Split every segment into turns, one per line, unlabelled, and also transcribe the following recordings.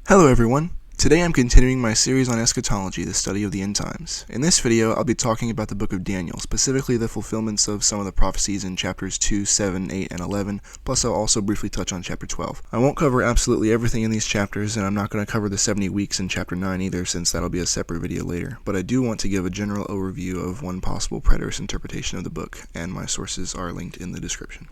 Hello everyone! Today I'm continuing my series on eschatology, the study of the end times. In this video, I'll be talking about the book of Daniel, specifically the fulfillments of some of the prophecies in chapters 2, 7, 8, and 11, plus I'll also briefly touch on chapter 12. I won't cover absolutely everything in these chapters, and I'm not going to cover the 70 weeks in chapter 9 either, since that'll be a separate video later, but I do want to give a general overview of one possible preterist interpretation of the book, and my sources are linked in the description.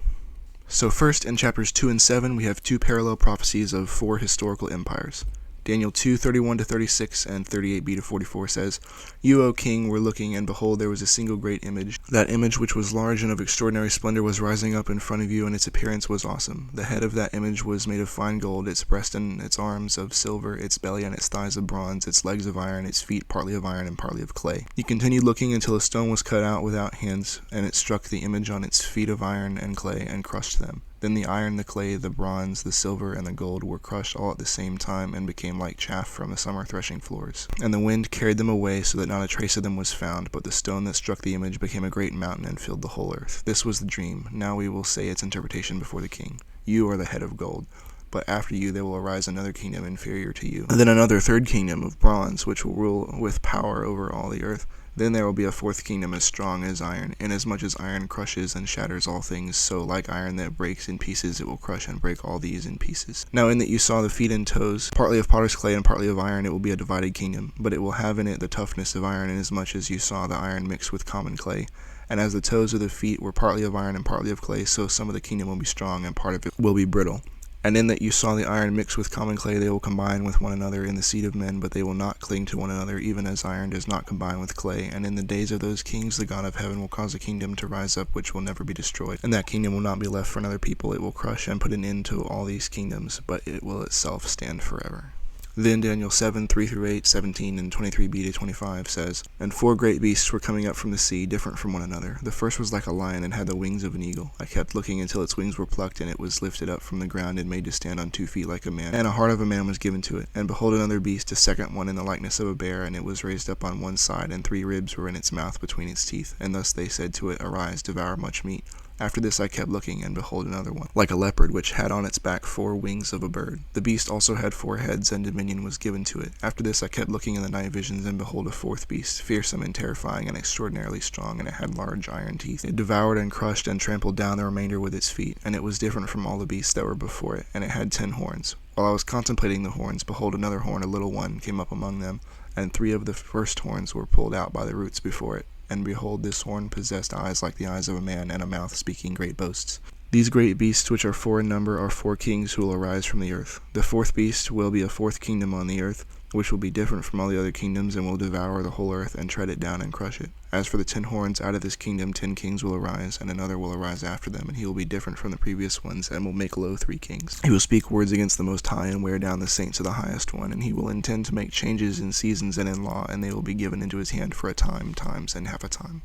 So first, in chapters 2 and 7, we have two parallel prophecies of four historical empires. Daniel 2:31-36 and 38b-44 says, "You, O king, were looking, and behold, there was a single great image. That image, which was large and of extraordinary splendor, was rising up in front of you, and its appearance was awesome. The head of that image was made of fine gold, its breast and its arms of silver, its belly and its thighs of bronze, its legs of iron, its feet partly of iron and partly of clay. He continued looking until a stone was cut out without hands, and it struck the image on its feet of iron and clay, and crushed them. Then the iron, the clay, the bronze, the silver, and the gold were crushed all at the same time, and became like chaff from the summer threshing floors. And the wind carried them away, so that not a trace of them was found, but the stone that struck the image became a great mountain and filled the whole earth. This was the dream. Now we will say its interpretation before the king. You are the head of gold. But after you there will arise another kingdom inferior to you, and then another third kingdom of bronze, which will rule with power over all the earth. Then there will be a fourth kingdom as strong as iron, inasmuch as iron crushes and shatters all things, so like iron that breaks in pieces, it will crush and break all these in pieces. Now in that you saw the feet and toes, partly of potter's clay and partly of iron, it will be a divided kingdom, but it will have in it the toughness of iron, inasmuch as you saw the iron mixed with common clay. And as the toes of the feet were partly of iron and partly of clay, so some of the kingdom will be strong, and part of it will be brittle. And in that you saw the iron mixed with common clay, they will combine with one another in the seed of men, but they will not cling to one another, even as iron does not combine with clay. And in the days of those kings, the God of heaven will cause a kingdom to rise up which will never be destroyed. And that kingdom will not be left for another people. It will crush and put an end to all these kingdoms, but it will itself stand forever." Then Daniel 7:3-8, 17, and 23b-25 says, "And four great beasts were coming up from the sea, different from one another. The first was like a lion, and had the wings of an eagle. I kept looking until its wings were plucked, and it was lifted up from the ground, and made to stand on 2 feet like a man. And a heart of a man was given to it. And behold, another beast, a second one in the likeness of a bear, and it was raised up on one side, and 3 ribs were in its mouth between its teeth. And thus they said to it, Arise, devour much meat. After this I kept looking, and behold another one, like a leopard, which had on its back 4 wings of a bird. The beast also had 4 heads, and dominion was given to it. After this I kept looking in the night visions, and behold a fourth beast, fearsome and terrifying, and extraordinarily strong, and it had large iron teeth. It devoured and crushed and trampled down the remainder with its feet, and it was different from all the beasts that were before it, and it had 10 horns. While I was contemplating the horns, behold another horn, a little one, came up among them, and 3 of the first horns were pulled out by the roots before it. And behold, this horn possessed eyes like the eyes of a man, and a mouth speaking great boasts. These great beasts, which are 4 in number, are 4 kings who will arise from the earth. The fourth beast will be a fourth kingdom on the earth, which will be different from all the other kingdoms, and will devour the whole earth, and tread it down, and crush it. As for the 10 horns, out of this kingdom 10 kings will arise, and another will arise after them, and he will be different from the previous ones, and will make low 3 kings. He will speak words against the Most High, and wear down the saints of the highest one, and he will intend to make changes in seasons and in law, and they will be given into his hand for a time, times, and half a time."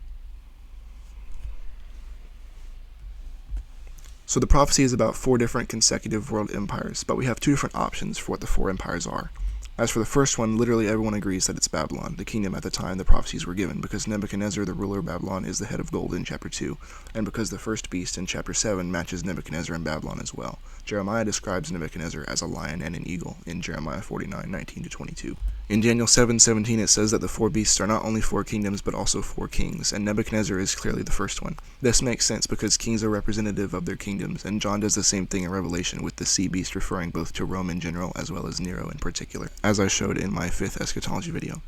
So the prophecy is about 4 different consecutive world empires, but we have 2 different options for what the 4 empires are. As for the first one, literally everyone agrees that it's Babylon, the kingdom at the time the prophecies were given, because Nebuchadnezzar, the ruler of Babylon, is the head of gold in chapter 2, and because the first beast in chapter 7 matches Nebuchadnezzar in Babylon as well. Jeremiah describes Nebuchadnezzar as a lion and an eagle in Jeremiah 49:19-22. In Daniel 7:17 it says that the 4 beasts are not only 4 kingdoms but also 4 kings, and Nebuchadnezzar is clearly the first one. This makes sense because kings are representative of their kingdoms, and John does the same thing in Revelation with the sea beast referring both to Rome in general as well as Nero in particular, as I showed in my 5th eschatology video.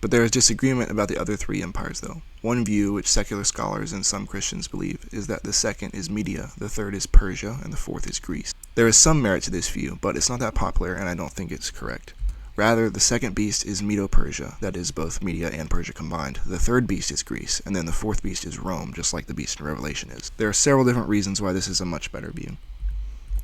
But there is disagreement about the other 3 empires though. One view, which secular scholars and some Christians believe, is that the second is Media, the third is Persia, and the fourth is Greece. There is some merit to this view, but it's not that popular and I don't think it's correct. Rather, the second beast is Medo-Persia, that is both Media and Persia combined. The third beast is Greece, and then the fourth beast is Rome, just like the beast in Revelation is. There are several different reasons why this is a much better view.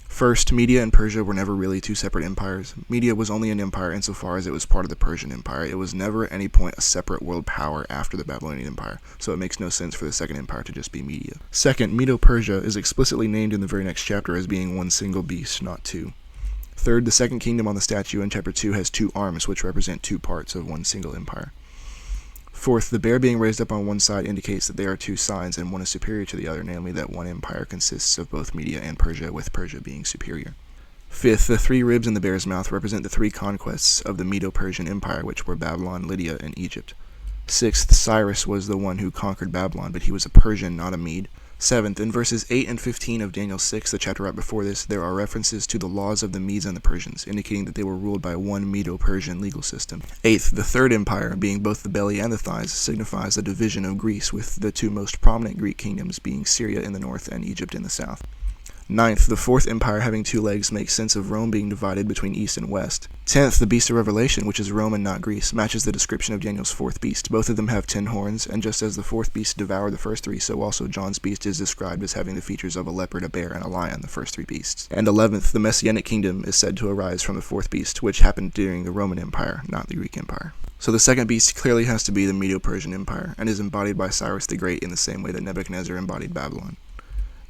First, Media and Persia were never really 2 separate empires. Media was only an empire insofar as it was part of the Persian Empire. It was never at any point a separate world power after the Babylonian Empire, so it makes no sense for the second empire to just be Media. Second, Medo-Persia is explicitly named in the very next chapter as being one single beast, not 2. Third, the second kingdom on the statue in chapter 2 has 2 arms, which represent 2 parts of one single empire. Fourth, the bear being raised up on one side indicates that there are 2 sides, and one is superior to the other, namely that one empire consists of both Media and Persia, with Persia being superior. Fifth, the three ribs in the bear's mouth represent the three conquests of the Medo-Persian Empire, which were Babylon, Lydia, and Egypt. Sixth, Cyrus was the one who conquered Babylon, but he was a Persian, not a Mede. Seventh, in verses 8 and 15 of Daniel 6, the chapter right before this, there are references to the laws of the Medes and the Persians, indicating that they were ruled by one Medo-Persian legal system. Eighth, the third empire, being both the belly and the thighs, signifies the division of Greece, with the two most prominent Greek kingdoms being Syria in the north and Egypt in the south. Ninth, the fourth empire having two legs makes sense of Rome being divided between east and west. 10th, the beast of Revelation, which is Rome and not Greece, matches the description of Daniel's fourth beast. Both of them have 10 horns, and just as the fourth beast devoured the first three, so also John's beast is described as having the features of a leopard, a bear, and a lion, the first three beasts. And 11th, the Messianic kingdom is said to arise from the fourth beast, which happened during the Roman Empire, not the Greek Empire. So the second beast clearly has to be the Medo-Persian Empire, and is embodied by Cyrus the Great in the same way that Nebuchadnezzar embodied Babylon.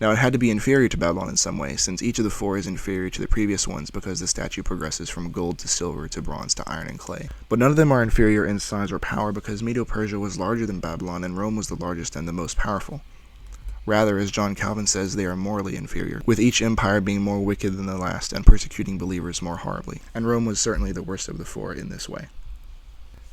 Now, it had to be inferior to Babylon in some way, since each of the four is inferior to the previous ones because the statue progresses from gold to silver to bronze to iron and clay. But none of them are inferior in size or power because Medo-Persia was larger than Babylon and Rome was the largest and the most powerful. Rather, as John Calvin says, they are morally inferior, with each empire being more wicked than the last and persecuting believers more horribly, and Rome was certainly the worst of the four in this way.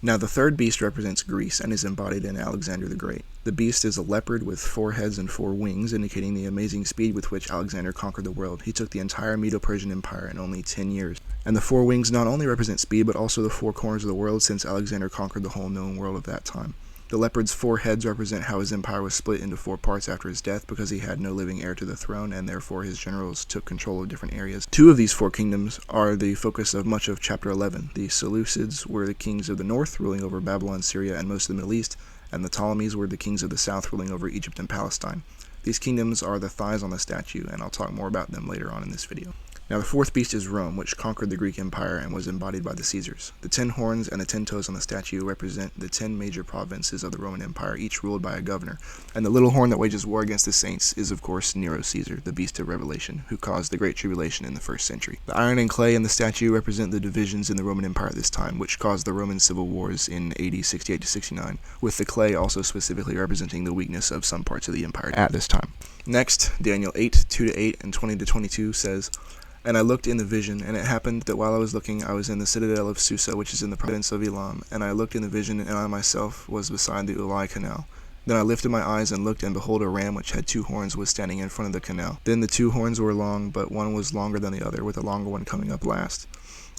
Now, the third beast represents Greece and is embodied in Alexander the Great. The beast is a leopard with 4 heads and 4 wings, indicating the amazing speed with which Alexander conquered the world. He took the entire Medo-Persian Empire in only 10 years. And the 4 wings not only represent speed, but also the 4 corners of the world, since Alexander conquered the whole known world of that time. The leopard's 4 heads represent how his empire was split into 4 parts after his death because he had no living heir to the throne, and therefore his generals took control of different areas. 2 of these 4 kingdoms are the focus of much of chapter 11. The Seleucids were the kings of the north, ruling over Babylon, Syria, and most of the Middle East, and the Ptolemies were the kings of the south, ruling over Egypt and Palestine. These kingdoms are the thighs on the statue, and I'll talk more about them later on in this video. Now, the 4th beast is Rome, which conquered the Greek Empire and was embodied by the Caesars. The 10 horns and the 10 toes on the statue represent the 10 major provinces of the Roman Empire, each ruled by a governor. And the little horn that wages war against the saints is, of course, Nero Caesar, the beast of Revelation, who caused the Great Tribulation in the 1st century. The iron and clay in the statue represent the divisions in the Roman Empire at this time, which caused the Roman civil wars in AD 68 to 69, with the clay also specifically representing the weakness of some parts of the empire at this time. Next, Daniel 8, 2-8 and 20-22 says, "And I looked in the vision, and it happened that while I was looking, I was in the citadel of Susa, which is in the province of Elam. And I looked in the vision, and I myself was beside the Olyott canal. Then I lifted my eyes and looked, and behold, a ram which had 2 horns was standing in front of the canal. Then the 2 horns were long, but one was longer than the other, with the longer one coming up last.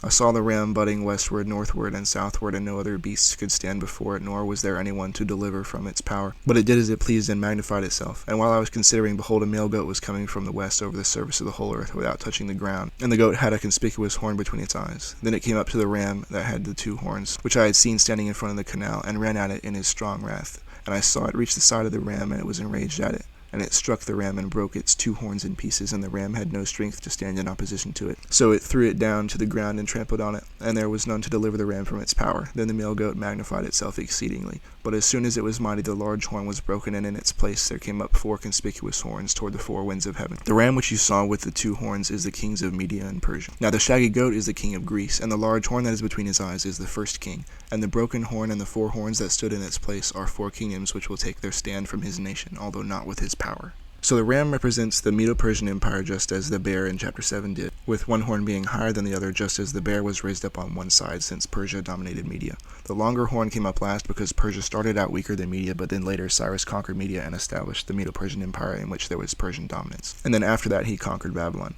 I saw the ram butting westward, northward, and southward, and no other beasts could stand before it, nor was there anyone to deliver from its power. But it did as it pleased and magnified itself. And while I was considering, behold, a male goat was coming from the west over the surface of the whole earth without touching the ground. And the goat had a conspicuous horn between its eyes. Then it came up to the ram that had the 2 horns, which I had seen standing in front of the canal, and ran at it in his strong wrath. And I saw it reach the side of the ram, and it was enraged at it. And it struck the ram and broke its 2 horns in pieces, and the ram had no strength to stand in opposition to it. So it threw it down to the ground and trampled on it, and there was none to deliver the ram from its power. Then the male goat magnified itself exceedingly. But as soon as it was mighty, the large horn was broken, and in its place there came up 4 conspicuous horns toward the 4 winds of heaven. The ram which you saw with the 2 horns is the kings of Media and Persia. Now the shaggy goat is the king of Greece, and the large horn that is between his eyes is the first king. And the broken horn and the 4 horns that stood in its place are 4 kingdoms which will take their stand from his nation, although not with his power." So the ram represents the Medo-Persian Empire just as the bear in chapter 7 did, with one horn being higher than the other just as the bear was raised up on one side since Persia dominated Media. The longer horn came up last because Persia started out weaker than Media, but then later Cyrus conquered Media and established the Medo-Persian Empire in which there was Persian dominance. And then after that he conquered Babylon.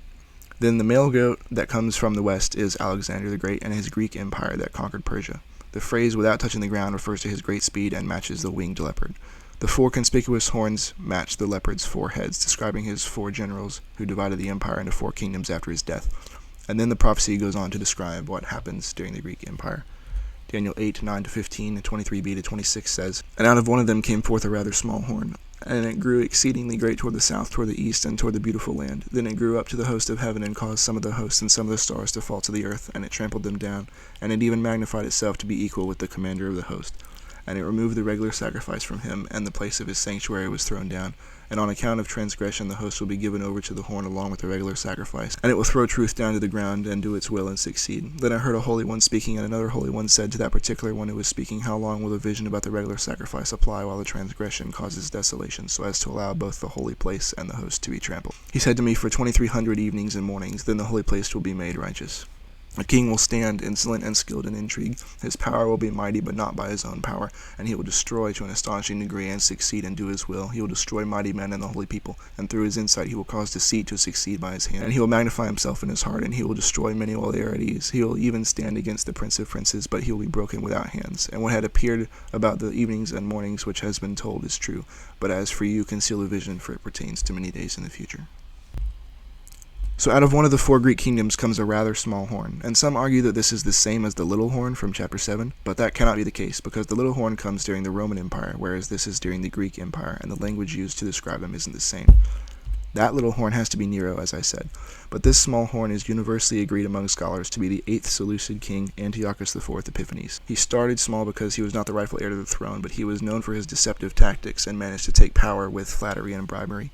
Then the male goat that comes from the west is Alexander the Great and his Greek Empire that conquered Persia. The phrase "without touching the ground" refers to his great speed and matches the winged leopard. The 4 conspicuous horns match the leopard's 4 heads, describing his 4 generals who divided the empire into 4 kingdoms after his death. And then the prophecy goes on to describe what happens during the Greek Empire. Daniel 8, 9-15, and 23b-26 says, "And out of one of them came forth a rather small horn, and it grew exceedingly great toward the south, toward the east, and toward the beautiful land. Then it grew up to the host of heaven, and caused some of the hosts and some of the stars to fall to the earth, and it trampled them down, and it even magnified itself to be equal with the commander of the host. and it removed the regular sacrifice from him, and the place of his sanctuary was thrown down. And on account of transgression the host will be given over to the horn along with the regular sacrifice, and it will throw truth down to the ground and do its will and succeed. Then I heard a holy one speaking, and another holy one said to that particular one who was speaking, how long will the vision about the regular sacrifice apply while the transgression causes desolation, so as to allow both the holy place and the host to be trampled? He said to me, for 2300 evenings and mornings, then the holy place will be made righteous. A king will stand insolent and skilled in intrigue. His power will be mighty, but not by his own power, and he will destroy to an astonishing degree and succeed and do his will. He will destroy mighty men and the holy people, and through his insight he will cause deceit to succeed by his hand. And he will magnify himself in his heart, and he will destroy many while they are at ease. He will even stand against the prince of princes, but he will be broken without hands. And what had appeared about the evenings and mornings which has been told is true. But as for you, conceal the vision, for it pertains to many days in the future. So out of one of the 4 Greek kingdoms comes a rather small horn, and some argue that this is the same as the little horn from chapter 7, but that cannot be the case, because the little horn comes during the Roman Empire, whereas this is during the Greek Empire, and the language used to describe them isn't the same. That little horn has to be Nero, as I said, but this small horn is universally agreed among scholars to be the 8th Seleucid king, Antiochus IV Epiphanes. He started small because he was not the rightful heir to the throne, but he was known for his deceptive tactics and managed to take power with flattery and bribery.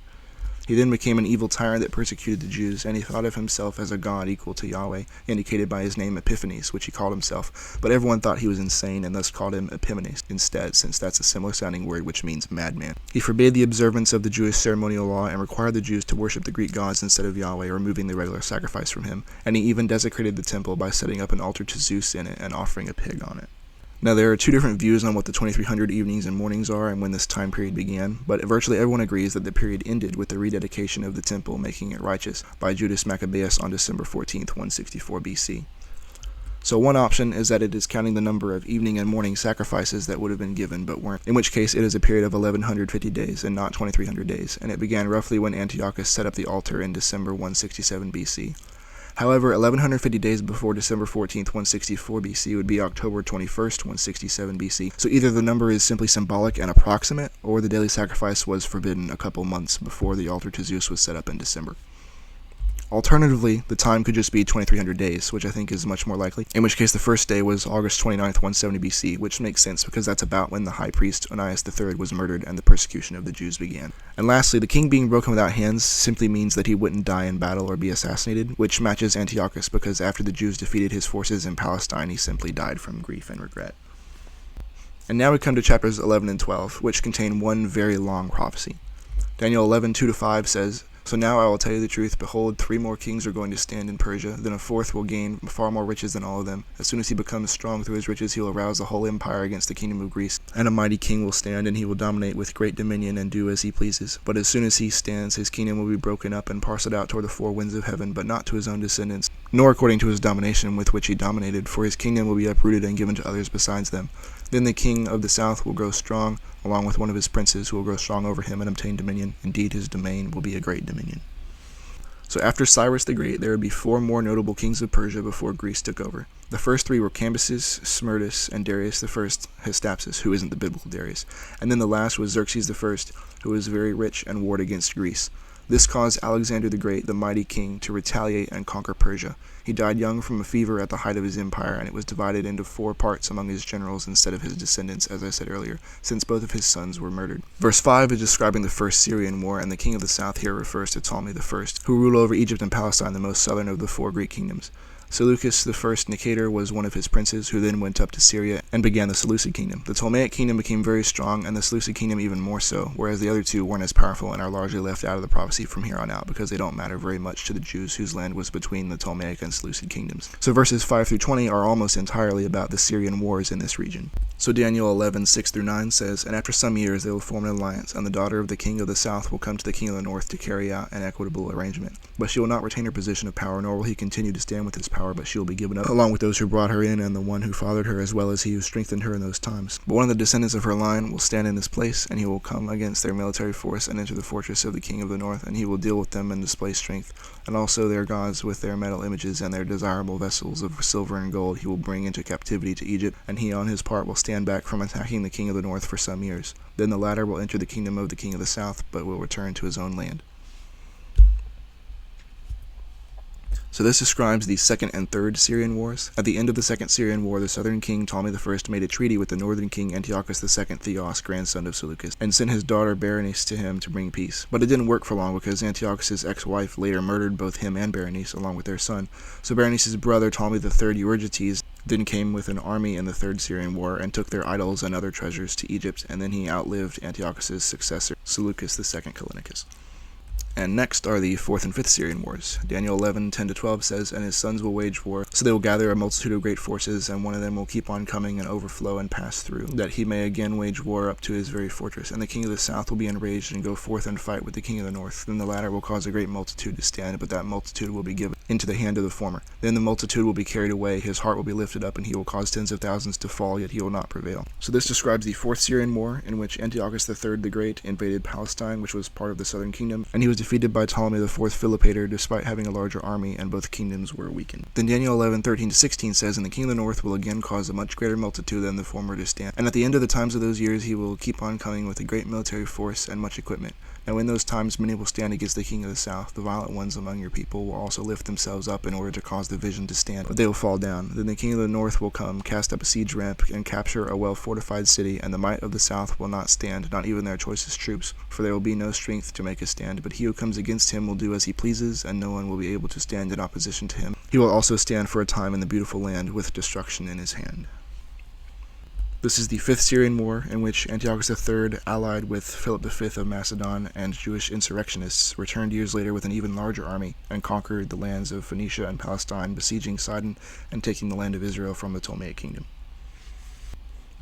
He then became an evil tyrant that persecuted the Jews, and he thought of himself as a god equal to Yahweh, indicated by his name Epiphanes, which he called himself, but everyone thought he was insane and thus called him Epimanes instead, since that's a similar sounding word which means madman. He forbade the observance of the Jewish ceremonial law and required the Jews to worship the Greek gods instead of Yahweh, removing the regular sacrifice from him, and he even desecrated the temple by setting up an altar to Zeus in it and offering a pig on it. Now, there are 2 different views on what the 2300 evenings and mornings are and when this time period began, but virtually everyone agrees that the period ended with the rededication of the temple, making it righteous, by Judas Maccabeus on December 14th, 164 BC. So one option is that it is counting the number of evening and morning sacrifices that would have been given but weren't, in which case it is a period of 1150 days and not 2300 days, and it began roughly when Antiochus set up the altar in December 167 BC. However, 1150 days before December 14th, 164 BC would be October 21st, 167 BC. So either the number is simply symbolic and approximate, or the daily sacrifice was forbidden a couple months before the altar to Zeus was set up in December. Alternatively, the time could just be 2300 days, which I think is much more likely, in which case the first day was August 29th, 170 BC, which makes sense because that's about when the high priest Onias III was murdered and the persecution of the Jews began. And lastly, the king being broken without hands simply means that he wouldn't die in battle or be assassinated, which matches Antiochus because after the Jews defeated his forces in Palestine, he simply died from grief and regret. And now we come to chapters 11 and 12, which contain one very long prophecy. Daniel 11, 2-5 says, So now I will tell you the truth. Behold, 3 more kings are going to stand in Persia. Then a 4th will gain far more riches than all of them. As soon as he becomes strong through his riches, he will arouse the whole empire against the kingdom of Greece. And a mighty king will stand, and he will dominate with great dominion and do as he pleases. But as soon as he stands, his kingdom will be broken up and parceled out toward the 4 winds of heaven, but not to his own descendants, nor according to his domination with which he dominated, for his kingdom will be uprooted and given to others besides them. Then the king of the south will grow strong, along with one of his princes, who will grow strong over him and obtain dominion. Indeed, his domain will be a great dominion. So after Cyrus the Great, there would be 4 more notable kings of Persia before Greece took over. The first 3 were Cambyses, Smerdis, and Darius I Hystaspes, who isn't the biblical Darius. And then the last was Xerxes I, who was very rich and warred against Greece. This caused Alexander the Great, the mighty king, to retaliate and conquer Persia. He died young from a fever at the height of his empire, and it was divided into 4 parts among his generals instead of his descendants, as I said earlier, since both of his sons were murdered. Verse 5 is describing the first Syrian war, and the king of the south here refers to Ptolemy I, who ruled over Egypt and Palestine, the most southern of the 4 Greek kingdoms. Seleucus I Nicator was one of his princes, who then went up to Syria and began the Seleucid kingdom. The Ptolemaic kingdom became very strong, and the Seleucid kingdom even more so, whereas the other 2 weren't as powerful and are largely left out of the prophecy from here on out because they don't matter very much to the Jews whose land was between the Ptolemaic and Seleucid kingdoms. So verses 5 through 20 are almost entirely about the Syrian wars in this region. So Daniel 11, 6-9 says, And after some years they will form an alliance, and the daughter of the king of the south will come to the king of the north to carry out an equitable arrangement. But she will not retain her position of power, nor will he continue to stand with his power, but she will be given up, along with those who brought her in, and the one who fathered her, as well as he who strengthened her in those times. But one of the descendants of her line will stand in this place, and he will come against their military force and enter the fortress of the king of the north, and he will deal with them and display strength, and also their gods with their metal images and their desirable vessels of silver and gold he will bring into captivity to Egypt, and he on his part will stand back from attacking the king of the north for some years. Then the latter will enter the kingdom of the king of the south, but will return to his own land. So this describes the Second and Third Syrian Wars. At the end of the Second Syrian War, the southern king Ptolemy I made a treaty with the northern king Antiochus II Theos, grandson of Seleucus, and sent his daughter Berenice to him to bring peace. But it didn't work for long because Antiochus's ex-wife later murdered both him and Berenice along with their son. So Berenice's brother Ptolemy III Euergetes then came with an army in the Third Syrian War and took their idols and other treasures to Egypt, and then he outlived Antiochus's successor, Seleucus II Callinicus. And next are the Fourth and Fifth Syrian Wars. Daniel 11:10-12 says, "And his sons will wage war, so they will gather a multitude of great forces, and one of them will keep on coming and overflow and pass through, that he may again wage war up to his very fortress. And the king of the south will be enraged and go forth and fight with the king of the north. Then the latter will cause a great multitude to stand, but that multitude will be given into the hand of the former. Then the multitude will be carried away, his heart will be lifted up, and he will cause tens of thousands to fall, yet he will not prevail." So this describes the Fourth Syrian War, in which Antiochus III the Great invaded Palestine, which was part of the southern kingdom, and he was defeated by Ptolemy IV Philopator, despite having a larger army, and both kingdoms were weakened. Then Daniel 11:13-16 says, "And the king of the north will again cause a much greater multitude than the former to stand. And at the end of the times of those years he will keep on coming with a great military force and much equipment. Now in those times many will stand against the king of the south. The violent ones among your people will also lift themselves up in order to cause the vision to stand, but they will fall down. Then the king of the north will come, cast up a siege ramp, and capture a well-fortified city, and the might of the south will not stand, not even their choicest troops, for there will be no strength to make a stand. But he who comes against him will do as he pleases, and no one will be able to stand in opposition to him. He will also stand for a time in the beautiful land, with destruction in his hand." This is the Fifth Syrian War, in which Antiochus III, allied with Philip V of Macedon and Jewish insurrectionists, returned years later with an even larger army and conquered the lands of Phoenicia and Palestine, besieging Sidon and taking the land of Israel from the Ptolemaic kingdom.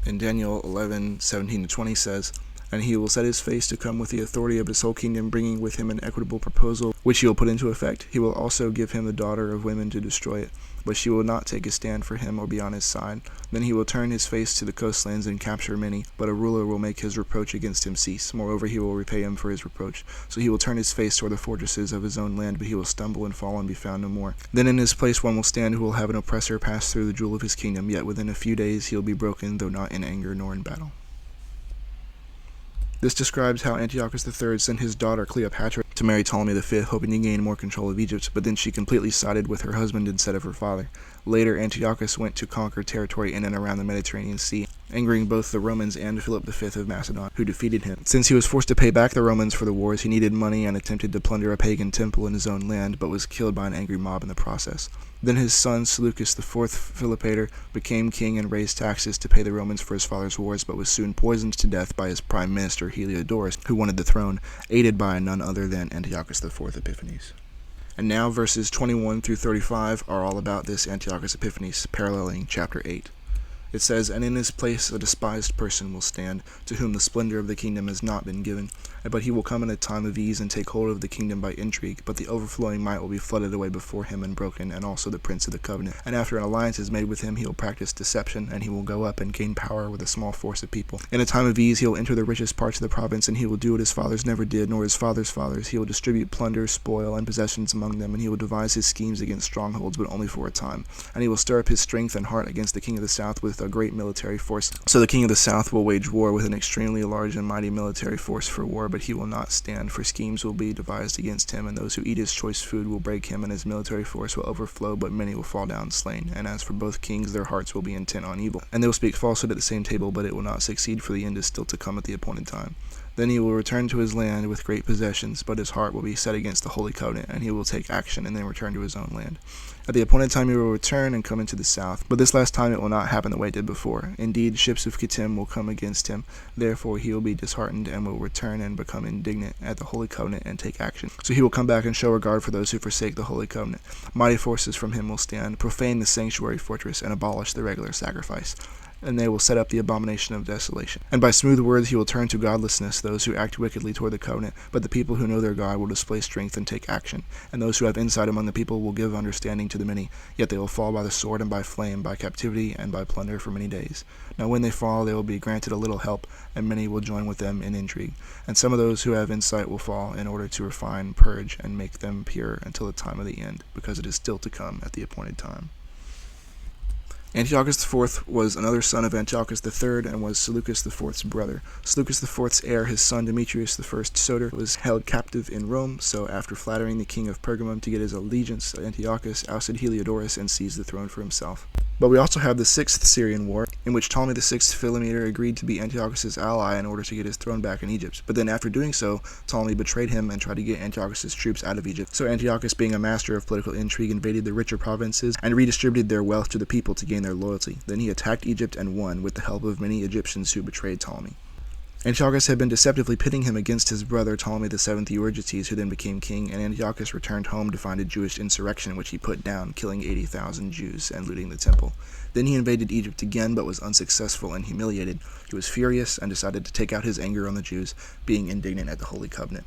In Daniel 11:17-20 says, "And he will set his face to come with the authority of his whole kingdom, bringing with him an equitable proposal, which he will put into effect. He will also give him the daughter of women to destroy it, but she will not take a stand for him or be on his side. Then he will turn his face to the coastlands and capture many, but a ruler will make his reproach against him cease. Moreover, he will repay him for his reproach. So he will turn his face toward the fortresses of his own land, but he will stumble and fall and be found no more. Then in his place one will stand who will have an oppressor pass through the jewel of his kingdom, yet within a few days he will be broken, though not in anger nor in battle." This describes how Antiochus III sent his daughter Cleopatra to marry Ptolemy V, hoping to gain more control of Egypt, but then she completely sided with her husband instead of her father. Later, Antiochus went to conquer territory in and around the Mediterranean Sea, angering both the Romans and Philip V of Macedon, who defeated him. Since he was forced to pay back the Romans for the wars, he needed money and attempted to plunder a pagan temple in his own land, but was killed by an angry mob in the process. Then his son Seleucus IV Philopator became king and raised taxes to pay the Romans for his father's wars, but was soon poisoned to death by his prime minister Heliodorus, who wanted the throne, aided by none other than Antiochus IV Epiphanes. And now verses 21-35 are all about this Antiochus Epiphanes, paralleling chapter 8. It says, "And in his place a despised person will stand, to whom the splendor of the kingdom has not been given. But he will come in a time of ease and take hold of the kingdom by intrigue. But the overflowing might will be flooded away before him and broken, and also the prince of the covenant. And after an alliance is made with him, he will practice deception, and he will go up and gain power with a small force of people. In a time of ease he will enter the richest parts of the province, and he will do what his fathers never did, nor his fathers' fathers. He will distribute plunder, spoil, and possessions among them, and he will devise his schemes against strongholds, but only for a time. And he will stir up his strength and heart against the king of the south with a great military force. So the king of the south will wage war with an extremely large and mighty military force for war, but he will not stand, for schemes will be devised against him, and those who eat his choice food will break him, and his military force will overflow, but many will fall down slain. And as for both kings, their hearts will be intent on evil, and they will speak falsehood at the same table, but it will not succeed, for the end is still to come at the appointed time. Then he will return to his land with great possessions, but his heart will be set against the holy covenant, and he will take action and then return to his own land. At the appointed time he will return and come into the south, but this last time it will not happen the way it did before. Indeed, ships of Kittim will come against him, therefore he will be disheartened and will return and become indignant at the holy covenant and take action. So he will come back and show regard for those who forsake the holy covenant. Mighty forces from him will stand, profane the sanctuary fortress, and abolish the regular sacrifice. And they will set up the abomination of desolation. And by smooth words he will turn to godlessness those who act wickedly toward the covenant, but the people who know their God will display strength and take action. And those who have insight among the people will give understanding to the many, yet they will fall by the sword and by flame, by captivity and by plunder for many days. Now when they fall they will be granted a little help, and many will join with them in intrigue. And some of those who have insight will fall, in order to refine, purge, and make them pure until the time of the end, because it is still to come at the appointed time." Antiochus IV was another son of Antiochus III and was Seleucus IV's brother. Seleucus IV's heir, his son Demetrius I Soter, was held captive in Rome, so after flattering the king of Pergamum to get his allegiance, Antiochus ousted Heliodorus and seized the throne for himself. But we also have the Sixth Syrian War, in which Ptolemy VI Philometor agreed to be Antiochus's ally in order to get his throne back in Egypt. But then after doing so, Ptolemy betrayed him and tried to get Antiochus's troops out of Egypt. So Antiochus, being a master of political intrigue, invaded the richer provinces and redistributed their wealth to the people to gain their loyalty. Then he attacked Egypt and won with the help of many Egyptians who betrayed Ptolemy. Antiochus had been deceptively pitting him against his brother Ptolemy VII Euergetes, who then became king, and Antiochus returned home to find a Jewish insurrection which he put down, killing 80,000 Jews and looting the temple. Then he invaded Egypt again, but was unsuccessful and humiliated. He was furious and decided to take out his anger on the Jews, being indignant at the Holy Covenant.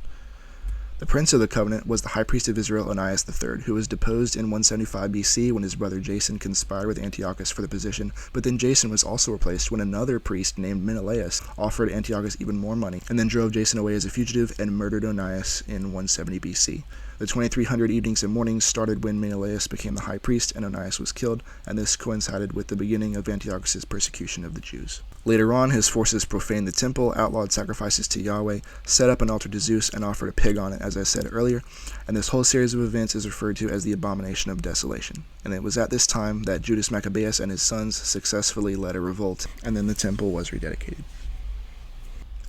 The prince of the covenant was the high priest of Israel, Onias III, who was deposed in 175 BC when his brother Jason conspired with Antiochus for the position, but then Jason was also replaced when another priest named Menelaus offered Antiochus even more money, and then drove Jason away as a fugitive and murdered Onias in 170 BC. The 2300 evenings and mornings started when Menelaus became the high priest and Onias was killed, and this coincided with the beginning of Antiochus's persecution of the Jews. Later on, his forces profaned the temple, outlawed sacrifices to Yahweh, set up an altar to Zeus, and offered a pig on it, as I said earlier, and this whole series of events is referred to as the Abomination of Desolation. And it was at this time that Judas Maccabeus and his sons successfully led a revolt, and then the temple was rededicated.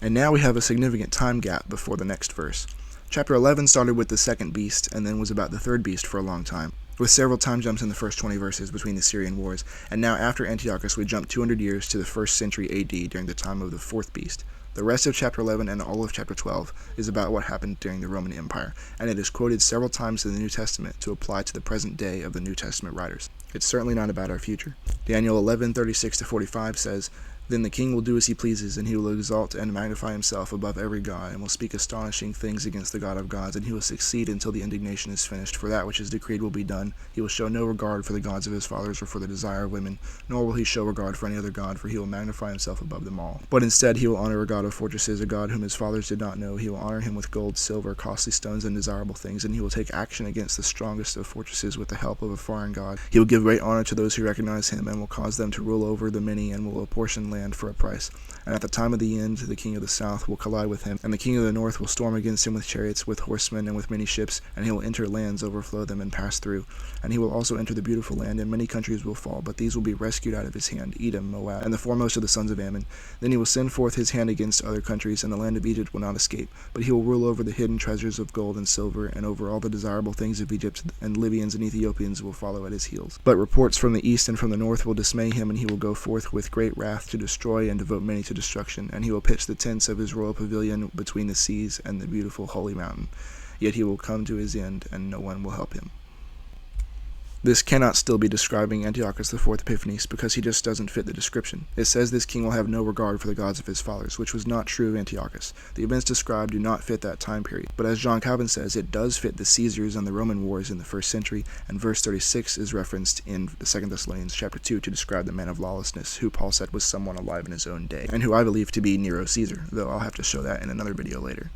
And now we have a significant time gap before the next verse. Chapter 11 started with the second beast, and then was about the third beast for a long time, with several time jumps in the first 20 verses between the Syrian wars, and now after Antiochus we jump 200 years to the 1st century AD during the time of the fourth beast. The rest of chapter 11 and all of chapter 12 is about what happened during the Roman Empire, and it is quoted several times in the New Testament to apply to the present day of the New Testament writers. It's certainly not about our future. Daniel 11:36-45 says, "Then the king will do as he pleases, and he will exalt and magnify himself above every god, and will speak astonishing things against the God of gods, and he will succeed until the indignation is finished, for that which is decreed will be done. He will show no regard for the gods of his fathers or for the desire of women, nor will he show regard for any other god, for he will magnify himself above them all. But instead he will honor a god of fortresses, a god whom his fathers did not know. He will honor him with gold, silver, costly stones, and desirable things, and he will take action against the strongest of fortresses with the help of a foreign god. He will give great honor to those who recognize him, and will cause them to rule over the many, and will apportion land for a price. And at the time of the end, the king of the south will collide with him, and the king of the north will storm against him with chariots, with horsemen, and with many ships, and he will enter lands, overflow them, and pass through. And he will also enter the beautiful land, and many countries will fall, but these will be rescued out of his hand, Edom, Moab, and the foremost of the sons of Ammon. Then he will send forth his hand against other countries, and the land of Egypt will not escape, but he will rule over the hidden treasures of gold and silver, and over all the desirable things of Egypt, and Libyans and Ethiopians will follow at his heels. But reports from the east and from the north will dismay him, and he will go forth with great wrath to destroy and devote many to destruction, and he will pitch the tents of his royal pavilion between the seas and the beautiful holy mountain. Yet he will come to his end, and no one will help him." This cannot still be describing Antiochus IV Epiphanes, because he just doesn't fit the description. It says this king will have no regard for the gods of his fathers, which was not true of Antiochus. The events described do not fit that time period, but as John Calvin says, it does fit the Caesars and the Roman wars in the 1st century, and verse 36 is referenced in 2 Thessalonians chapter 2 to describe the man of lawlessness, who Paul said was someone alive in his own day, and who I believe to be Nero Caesar, though I'll have to show that in another video later.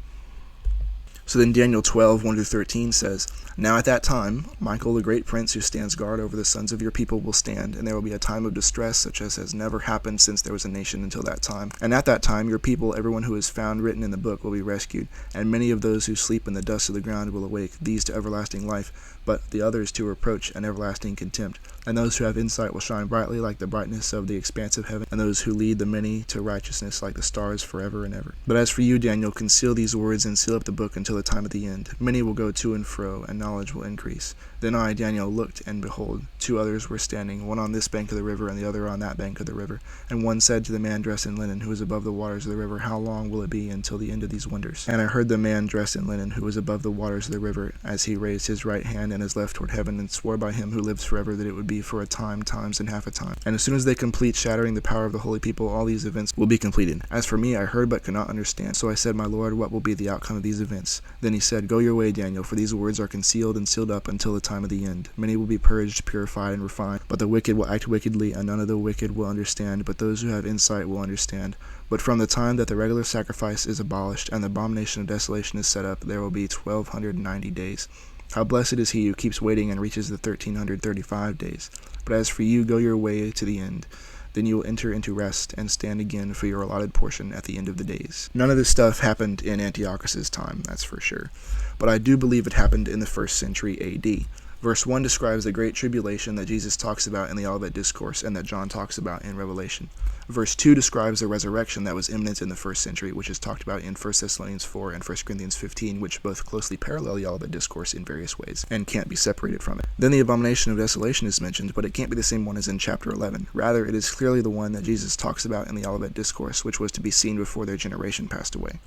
So then Daniel 12:1-13 says, "Now at that time, Michael the great prince who stands guard over the sons of your people will stand, and there will be a time of distress such as has never happened since there was a nation until that time. And at that time your people, everyone who is found written in the book, will be rescued, and many of those who sleep in the dust of the ground will awake, these to everlasting life, but the others to reproach and everlasting contempt. And those who have insight will shine brightly like the brightness of the expanse of heaven, and those who lead the many to righteousness like the stars forever and ever. But as for you, Daniel, conceal these words and seal up the book until the time of the end. Many will go to and fro, and knowledge will increase. Then I, Daniel, looked, and behold, 2 others were standing, one on this bank of the river, and the other on that bank of the river. And one said to the man dressed in linen, who was above the waters of the river, How long will it be until the end of these wonders? And I heard the man dressed in linen, who was above the waters of the river, as he raised his right hand and his left toward heaven, and swore by him who lives forever that it would be for a time, times, and half a time. And as soon as they complete shattering the power of the holy people, all these events will be completed. As for me, I heard but could not understand. So I said, My Lord, what will be the outcome of these events? Then he said, Go your way, Daniel, for these words are concealed and sealed up until the time of the end. Many will be purged, purified, and refined, but the wicked will act wickedly, and none of the wicked will understand, but those who have insight will understand. But from the time that the regular sacrifice is abolished and the abomination of desolation is set up, there will be 1290 days. How blessed is he who keeps waiting and reaches the 1335 days. But as for you, go your way to the end. Then you will enter into rest and stand again for your allotted portion at the end of the days. None of this stuff happened in Antiochus' time, that's for sure. But I do believe it happened in the 1st century AD. Verse 1 describes the great tribulation that Jesus talks about in the Olyott Discourse and that John talks about in Revelation. Verse 2 describes the resurrection that was imminent in the 1st century, which is talked about in 1 Thessalonians 4 and 1 Corinthians 15, which both closely parallel the Olyott Discourse in various ways, and can't be separated from it. Then the abomination of desolation is mentioned, but it can't be the same one as in chapter 11. Rather, it is clearly the one that Jesus talks about in the Olyott Discourse, which was to be seen before their generation passed away.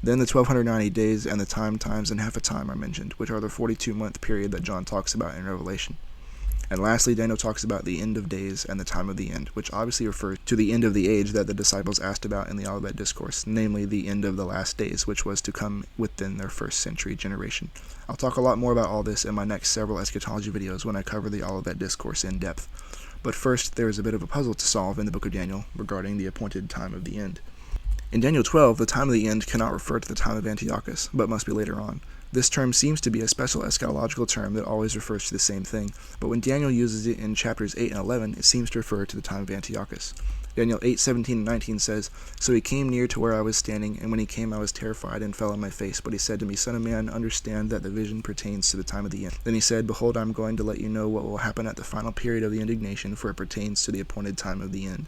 Then the 1290 days and the times, and half a time are mentioned, which are the 42-month period that John talks about in Revelation. And lastly, Daniel talks about the end of days and the time of the end, which obviously refers to the end of the age that the disciples asked about in the Olyott Discourse, namely the end of the last days, which was to come within their 1st century generation. I'll talk a lot more about all this in my next several eschatology videos when I cover the Olyott Discourse in depth. But first, there is a bit of a puzzle to solve in the book of Daniel regarding the appointed time of the end. In Daniel 12, the time of the end cannot refer to the time of Antiochus, but must be later on. This term seems to be a special eschatological term that always refers to the same thing, but when Daniel uses it in chapters 8 and 11, it seems to refer to the time of Antiochus. Daniel 8:17 and 19 says, "So he came near to where I was standing, and when he came I was terrified and fell on my face. But he said to me, Son of man, understand that the vision pertains to the time of the end. Then he said, Behold, I am going to let you know what will happen at the final period of the indignation, for it pertains to the appointed time of the end."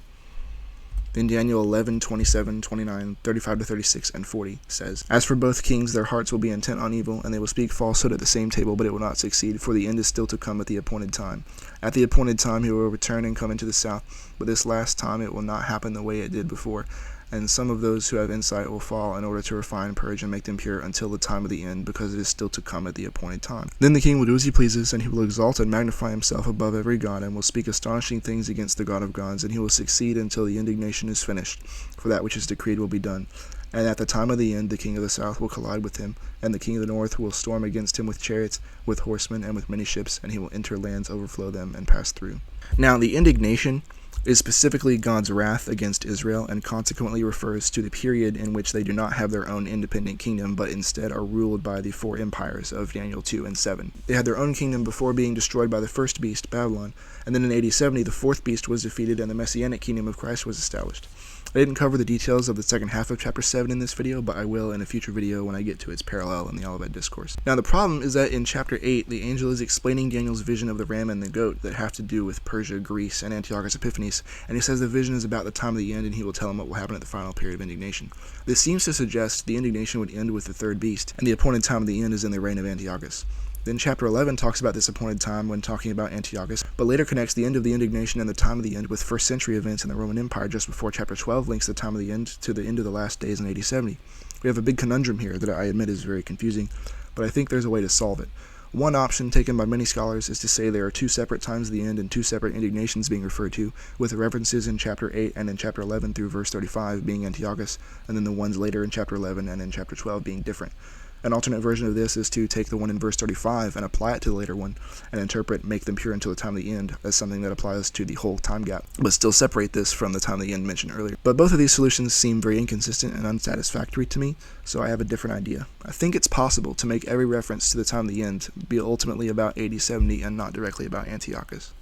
Then Daniel 11:27, 29, 35-36, and 40 says, "As for both kings, their hearts will be intent on evil, and they will speak falsehood at the same table, but it will not succeed, for the end is still to come at the appointed time. At the appointed time he will return and come into the south, but this last time it will not happen the way it did before. And some of those who have insight will fall in order to refine, purge, and make them pure until the time of the end, because it is still to come at the appointed time. Then the king will do as he pleases, and he will exalt and magnify himself above every god, and will speak astonishing things against the God of gods, and he will succeed until the indignation is finished, for that which is decreed will be done. And at the time of the end, the king of the south will collide with him, and the king of the north will storm against him with chariots, with horsemen, and with many ships, and he will enter lands, overflow them, and pass through." Now, the indignation is specifically God's wrath against Israel, and consequently refers to the period in which they do not have their own independent kingdom, but instead are ruled by the 4 empires of Daniel 2 and 7. They had their own kingdom before being destroyed by the first beast, Babylon, and then in AD 70 the 4th beast was defeated and the Messianic kingdom of Christ was established. I didn't cover the details of the second half of chapter 7 in this video, but I will in a future video when I get to its parallel in the Olyott Discourse. Now the problem is that in chapter 8, the angel is explaining Daniel's vision of the ram and the goat that have to do with Persia, Greece, and Antiochus Epiphanes, and he says the vision is about the time of the end and he will tell him what will happen at the final period of indignation. This seems to suggest the indignation would end with the 3rd beast, and the appointed time of the end is in the reign of Antiochus. Then chapter 11 talks about this appointed time when talking about Antiochus, but later connects the end of the indignation and the time of the end with 1st century events in the Roman Empire just before chapter 12 links the time of the end to the end of the last days in AD 70. We have a big conundrum here that I admit is very confusing, but I think there's a way to solve it. One option taken by many scholars is to say there are 2 separate times of the end and 2 separate indignations being referred to, with the references in chapter 8 and in chapter 11 through verse 35 being Antiochus, and then the ones later in chapter 11 and in chapter 12 being different. An alternate version of this is to take the one in verse 35 and apply it to the later one, and interpret "make them pure until the time of the end" as something that applies to the whole time gap, but still separate this from the time of the end mentioned earlier. But both of these solutions seem very inconsistent and unsatisfactory to me, so I have a different idea. I think it's possible to make every reference to the time of the end be ultimately about AD 70 and not directly about Antiochus.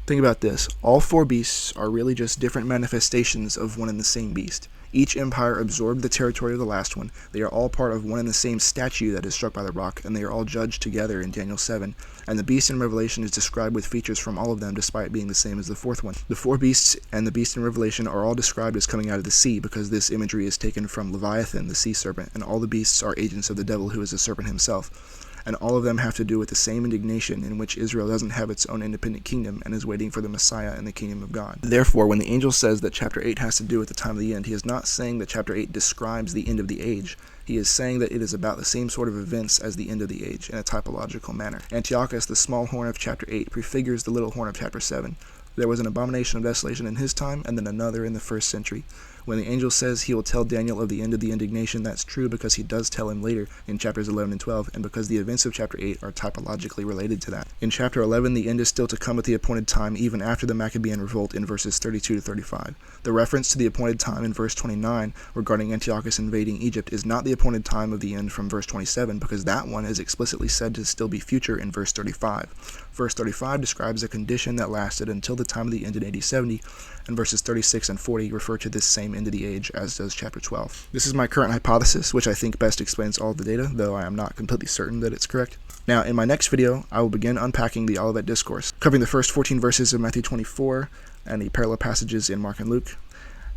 Think about this. All 4 beasts are really just different manifestations of one and the same beast. Each empire absorbed the territory of the last one. They are all part of one and the same statue that is struck by the rock, and they are all judged together in Daniel 7. And the beast in Revelation is described with features from all of them, despite being the same as the 4th one. The 4 beasts and the beast in Revelation are all described as coming out of the sea, because this imagery is taken from Leviathan, the sea serpent, and all the beasts are agents of the devil, who is the serpent himself. And all of them have to do with the same indignation in which Israel doesn't have its own independent kingdom and is waiting for the Messiah and the kingdom of God. Therefore, when the angel says that chapter 8 has to do with the time of the end, he is not saying that chapter 8 describes the end of the age. He is saying that it is about the same sort of events as the end of the age in a typological manner. Antiochus, the small horn of chapter 8, prefigures the little horn of chapter 7. There was an abomination of desolation in his time, and then another in the 1st century. When the angel says he will tell Daniel of the end of the indignation, that's true because he does tell him later in chapters 11 and 12, and because the events of chapter 8 are typologically related to that. In chapter 11, the end is still to come at the appointed time, even after the Maccabean revolt in verses 32 to 35. The reference to the appointed time in verse 29 regarding Antiochus invading Egypt is not the appointed time of the end from verse 27, because that one is explicitly said to still be future in verse 35. Verse 35 describes a condition that lasted until the time of the end in AD 70, and verses 36 and 40 refer to this same end of the age, as does chapter 12. This is my current hypothesis, which I think best explains all of the data, though I am not completely certain that it's correct. Now, in my next video, I will begin unpacking the Olivet Discourse, covering the first 14 verses of Matthew 24 and the parallel passages in Mark and Luke,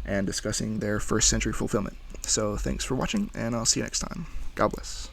and discussing their first century fulfillment. So thanks for watching, and I'll see you next time. God bless.